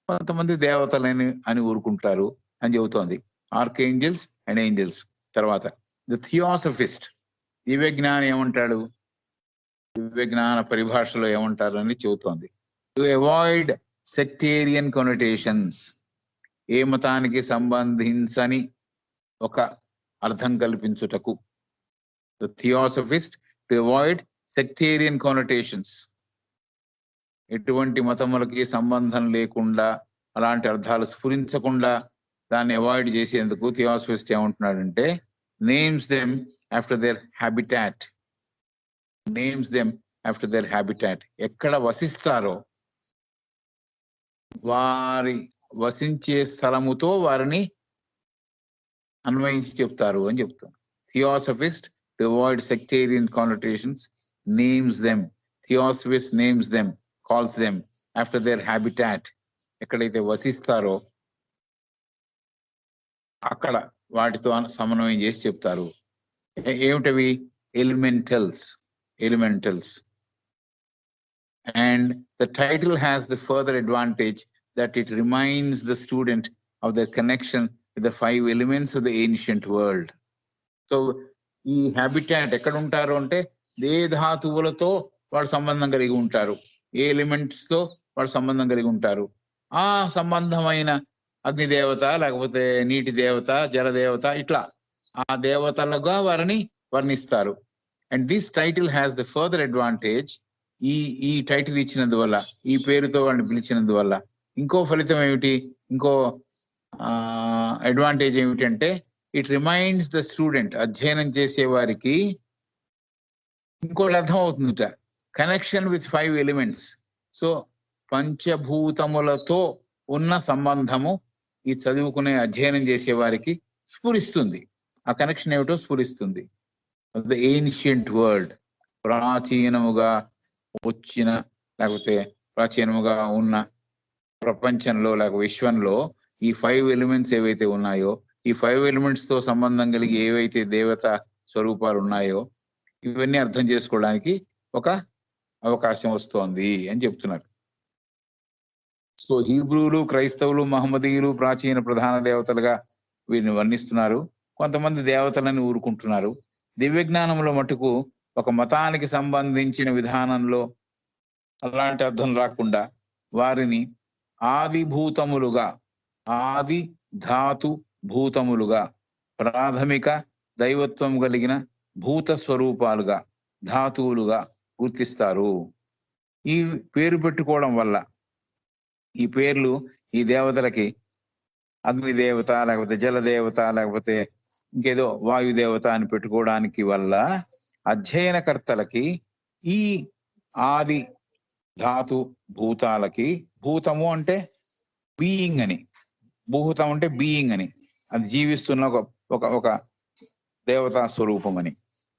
కొంతమంది దేవతలని అని ఊరుకుంటారు అని చెబుతోంది. ఆర్కేంజిల్స్ అండ్ ఏంజల్స్. తర్వాత ద థియోసఫిస్ట్, దివ్యజ్ఞాని ఏమంటాడు, దివ్యజ్ఞాన పరిభాషలో ఏమంటారు అని చెబుతోంది. టు అవాయిడ్ సెక్టేరియన్ కొనోటేషన్స్, ఏ మతానికి సంబంధించని ఒక అర్థం కల్పించుటకు. The theosophist, to avoid sectarian connotations, ఎటువంటి మతములకి సంబంధం లేకుండా, అలాంటి అర్థాలు స్ఫురించకుండా దాన్ని అవాయిడ్ చేసేందుకు థియోసఫిస్ట్ ఏమంటున్నాడంటే, names them after their habitat. Names them after their habitat. ఎక్కడ వసిస్తారో వారి వసించే స్థలముతో వారిని అన్వయించి చెప్తారు అని చెప్తాను. Theosophist, to avoid sectarian connotations, names them. Theosophist names them, calls them after their habitat. ఎక్కడైతే వసిస్తారో అక్కడ వాటితో సమన్వయం చేసి చెప్తారు. ఏమిటవి? Elementals. And the title has the further advantage that it reminds the student of their connection with the 5 elements of the ancient world. So ఈ habitat ఎక్కడ ఉంటారు అంటే, ఏ ధాతువులతో వాడు సంబంధం కలిగి ఉంటారు, ఏ ఎలిమెంట్స్ తో వాడు సంబంధం కలిగి ఉంటారు, ఆ సంబంధమైన అగ్నిదేవత, లేకపోతే నీటి దేవత, జలదేవత, ఇట్లా ఆ దేవతలుగా వారిని వర్ణిస్తారు. And this title has the further advantage. ఈ టైటిల్ ఇచ్చినందువల్ల, ఈ పేరుతో వాడిని పిలిచినందువల్ల ఇంకో ఫలితం ఏమిటి, ఇంకో అడ్వాంటేజ్ ఏమిటంటే, ఇట్ రిమైండ్స్ ద స్టూడెంట్, అధ్యయనం చేసే వారికి ఇంకోటి అర్థం అవుతుందట, కనెక్షన్ విత్ 5 ఎలిమెంట్స్. సో పంచభూతములతో ఉన్న సంబంధము ఈ చదువుకునే, అధ్యయనం చేసే వారికి స్ఫురిస్తుంది. ఆ కనెక్షన్ ఏమిటో స్ఫురిస్తుంది. ద ఏన్షియంట్ వరల్డ్, ప్రాచీనముగా వచ్చిన, లేకపోతే ప్రాచీనముగా ఉన్న ప్రపంచంలో లేక విశ్వంలో ఈ 5 ఎలిమెంట్స్ ఏవైతే ఉన్నాయో, ఈ 5 ఎలిమెంట్స్ తో సంబంధం కలిగి ఏవైతే దేవత స్వరూపాలు ఉన్నాయో ఇవన్నీ అర్థం చేసుకోవడానికి ఒక అవకాశం వస్తోంది అని చెప్తున్నారు. సో హీబ్రూలు, క్రైస్తవులు, మహమ్మదీయులు ప్రాచీన ప్రధాన దేవతలుగా వీరిని వర్ణిస్తున్నారు. కొంతమంది దేవతలని ఊరుకుంటున్నారు. దివ్య జ్ఞానంలో మటుకు ఒక మతానికి సంబంధించిన విధానంలో అలాంటి అర్థం రాకుండా వారిని ఆదిభూతములుగా, ఆది ధాతు భూతములుగా, ప్రాథమిక దైవత్వం కలిగిన భూత స్వరూపాలుగా, ధాతువులుగా గుర్తిస్తారు. ఈ పేరు పెట్టుకోవడం వల్ల, ఈ పేర్లు ఈ దేవతలకి అగ్ని దేవత లేకపోతే జల దేవత లేకపోతే ఇంకేదో వాయుదేవత అని పెట్టుకోవడానికి వల్ల అధ్యయనకర్తలకి ఈ ఆది ధాతు భూతాలకి, భూతము అంటే బీయింగ్ అని, భూతం అంటే బీయింగ్ అని, అది జీవిస్తున్న ఒక దేవతా స్వరూపం అని,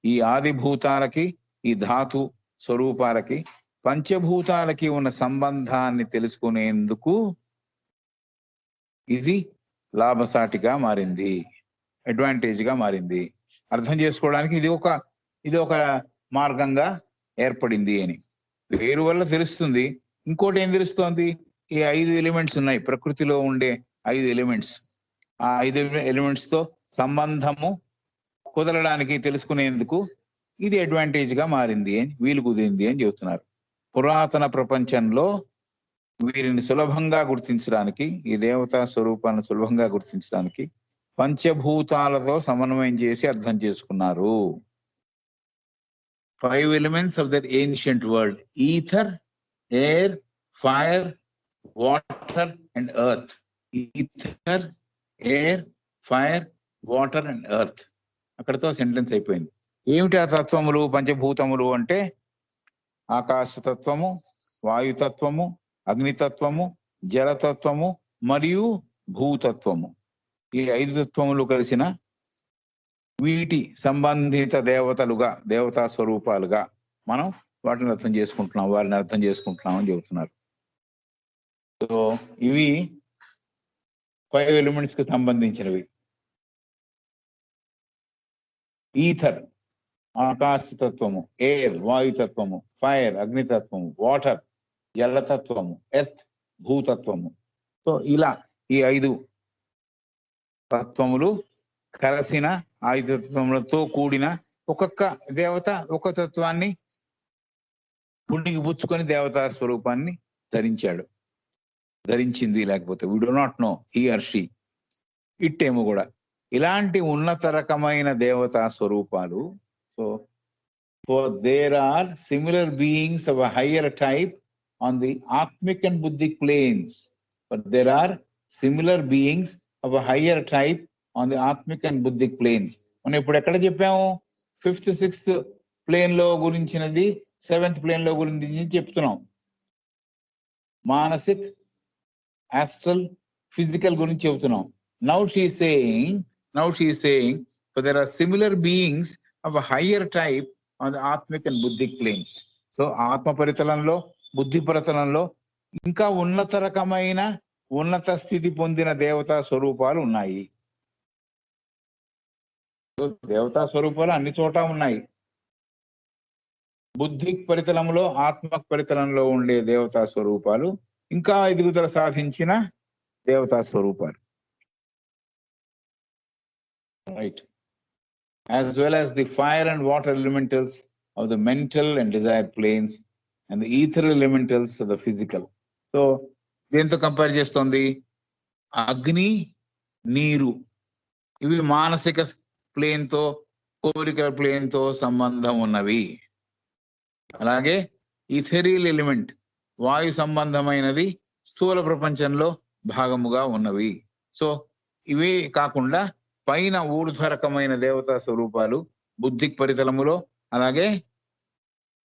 ఈ ఆది భూతాలకి ఈ ధాతు స్వరూపాలకి పంచభూతాలకి ఉన్న సంబంధాన్ని తెలుసుకునేందుకు ఇది లాభసాటిగా మారింది, అడ్వాంటేజ్ గా మారింది. అర్థం చేసుకోవడానికి ఇది ఒక మార్గంగా ఏర్పడింది అని. పేరు వల్ల తెలుస్తుంది. ఇంకోటి ఏం తెలుస్తోంది? ఈ 5 ఎలిమెంట్స్ ఉన్నాయి, ప్రకృతిలో ఉండే 5 ఎలిమెంట్స్. ఆ 5 ఎలిమెంట్స్ తో సంబంధము కుదరడానికి తెలుసుకునేందుకు ఇది అడ్వాంటేజ్ గా మారింది అని, వీలు కుదిరింది అని చెబుతున్నారు. పురాతన ప్రపంచంలో వీరిని సులభంగా గుర్తించడానికి, ఈ దేవతా స్వరూపాలను సులభంగా గుర్తించడానికి పంచభూతాలతో సమన్వయం చేసి అర్థం చేసుకున్నారు. 5 elements of that ancient world: ether, air, fire, water and earth. Ether, air, fire, water and earth. అక్కడతో సెంటెన్స్ అయిపోయింది. ఏమిటి ఆ తత్వములు, పంచభూతములు అంటే ఆకాశతత్వము, వాయుతత్వము, అగ్నితత్వము, జలతత్వము మరియు భూతత్వము. ఈ 5 తత్వములు కలిసిన వీటి సంబంధిత దేవతలుగా, దేవతా స్వరూపాలుగా మనం వాటిని అర్థం చేసుకుంటున్నాం, వారిని అర్థం చేసుకుంటున్నాం అని చెబుతున్నారు. సో ఇవి 5 ఎలిమెంట్స్ కి సంబంధించినవి. ఈథర్ ఆకాశతత్వము, ఎయిర్ వాయుతత్వము, ఫైర్ అగ్నితత్వము, వాటర్ జలతత్వము, ఎర్త్ భూతత్వము. సో ఇలా ఈ 5 తత్వములు కలిసిన 5 తత్వములతో కూడిన ఒక్కొక్క దేవత ఒక తత్వాన్ని పుణ్డికి పుచ్చుకొని దేవతా స్వరూపాన్ని ధరించింది. లేకపోతే we do not know, he or she, it ఏమో కూడా. ఇలాంటి ఉన్నత రకమైన దేవతా స్వరూపాలు. So there are similar beings of a higher type on the atmic and buddhic planes. But there are similar beings of a higher type on the atmic and buddhic planes. మనం ఇప్పుడు ఎక్కడ చెప్పాము? 5th 6th ప్లేన్ లో గురించినది 7th plane లో గురించి చెప్తున్నాం. మానసిక్, astral, physical గురించి చెబుతున్నాం. Now she is saying so there are similar beings of a higher type on the atmic and buddhic planes. So ఆత్మ పరితలంలో, బుద్ధి పరితలంలో ఇంకా ఉన్నత రకమైన, ఉన్నత స్థితి పొందిన దేవతా స్వరూపాలు ఉన్నాయి. దేవతా స్వరూపాలు అన్ని చోట ఉన్నాయి. బుద్ధిక్ పరితలంలో, ఆత్మక్ పరితలంలో ఉండే దేవతా స్వరూపాలు ఇంకా ఎదుగుదల సాధించిన దేవతా స్వరూపాలు. Right. As well as the fire and water elementals of the mental and desire planes and the ether elementals of the physical. So దేంతో కంపేర్ చేస్తోంది? అగ్ని, నీరు ఇవి మానసిక ప్లేన్ తో, కోరికల ప్లేన్ తో సంబంధం ఉన్నవి. అలాగే ఇథెరియల్ ఎలిమెంట్, వాయు సంబంధమైనది స్థూల ప్రపంచంలో భాగముగా ఉన్నవి. సో ఇవే కాకుండా పైన ఊర్ధ్వరకమైన దేవతా స్వరూపాలు బుద్ధిక్ పరితలములో అలాగే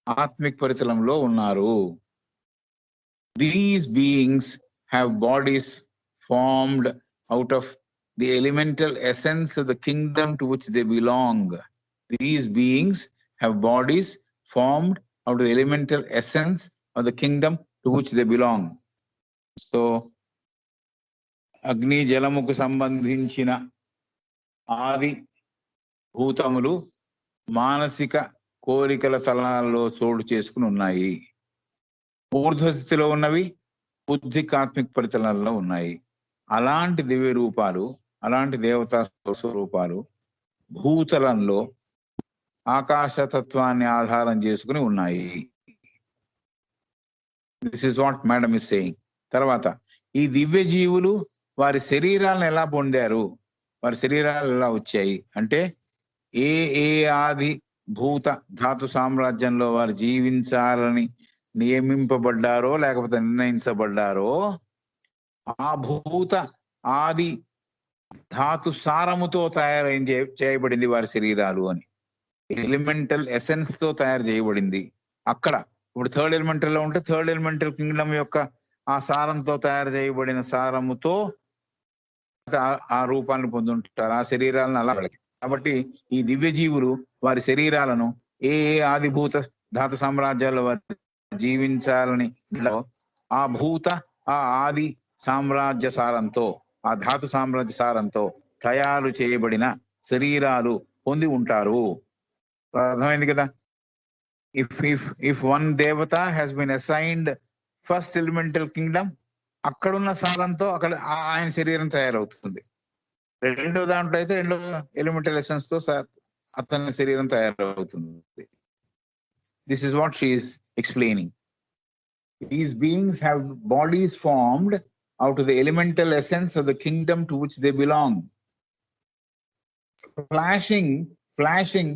ఆత్మిక్ పరితలంలో ఉన్నారు. These beings have bodies formed out of the elemental essence of the kingdom to which they belong. These beings have bodies formed out of the elemental essence of the kingdom to which they belong. So అగ్ని జలముకు సంబంధించిన ఆది భూతములు మానసిక కోరికల తలాల్లో చోటు చేసుకుని ఉన్నాయి. ఊర్ధ్వస్థితిలో ఉన్నవి బుద్ధికాత్మిక పరితలాల్లో ఉన్నాయి. అలాంటి దివ్య రూపాలు, అలాంటి దేవతా స్వరూపాలు భూతలంలో ఆకాశతత్వాన్ని ఆధారం చేసుకుని ఉన్నాయి. This is what madam is saying. తర్వాత ఈ దివ్య జీవులు వారి శరీరాలను ఎలా పొందారు, వారి శరీరాలు ఎలా వచ్చాయి అంటే, ఏ ఏ ఆది భూత ధాతు సామ్రాజ్యంలో వారు జీవించాలని నియమింపబడ్డారో లేకపోతే నిర్ణయించబడ్డారో ఆ భూత ఆది ధాతు సారముతో చేయబడింది వారి శరీరాలు అని. ఎలిమెంటల్ ఎసెన్స్ తో తయారు చేయబడింది. అక్కడ ఇప్పుడు థర్డ్ ఎలిమెంటల్ లో ఉంటే థర్డ్ ఎలిమెంటల్ కింగ్డమ్ యొక్క ఆ సారంతో తయారు చేయబడిన సారముతో ఆ రూపాన్ని పొందుంటారు, ఆ శరీరాలను అలా. కాబట్టి ఈ దివ్య జీవులు వారి శరీరాలను ఏ ఏ ఆదిభూత ధాతు సామ్రాజ్యాల్లో వారు జీవించాలని ఆ భూత ఆ ఆది సామ్రాజ్య సారంతో, ఆ ధాతు సామ్రాజ్య సారంతో తయారు చేయబడిన శరీరాలు పొంది ఉంటారు. అర్థమైంది కదా? ఇఫ్ వన్ దేవత has been assigned first elemental kingdom, అక్కడున్న సారంతో అక్కడ ఆయన శరీరం తయారవుతుంది. రెండో దాంట్లో అయితే రెండో ఎలిమెంటల్ ఎసెన్స్ తో అతని శరీరం తయారవుతుంది. This is what she is explaining. These beings have bodies formed out of the elemental essence of the kingdom to which they belong. Flashing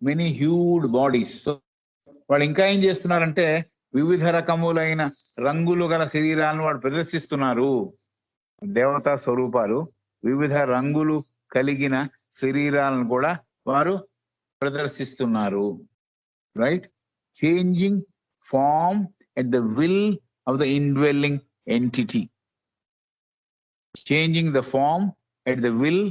many hued bodies. So వాళ్ళు ఇంకా ఏం చేస్తున్నారంటే వివిధ రకములైన రంగులు గల శరీరాలను వాడు ప్రదర్శిస్తున్నారు. దేవతా స్వరూపాలు వివిధ రంగులు కలిగిన శరీరాలను కూడా వారు ప్రదర్శిస్తున్నారు. Right? Changing form at the will of the indwelling entity. Changing the form at the will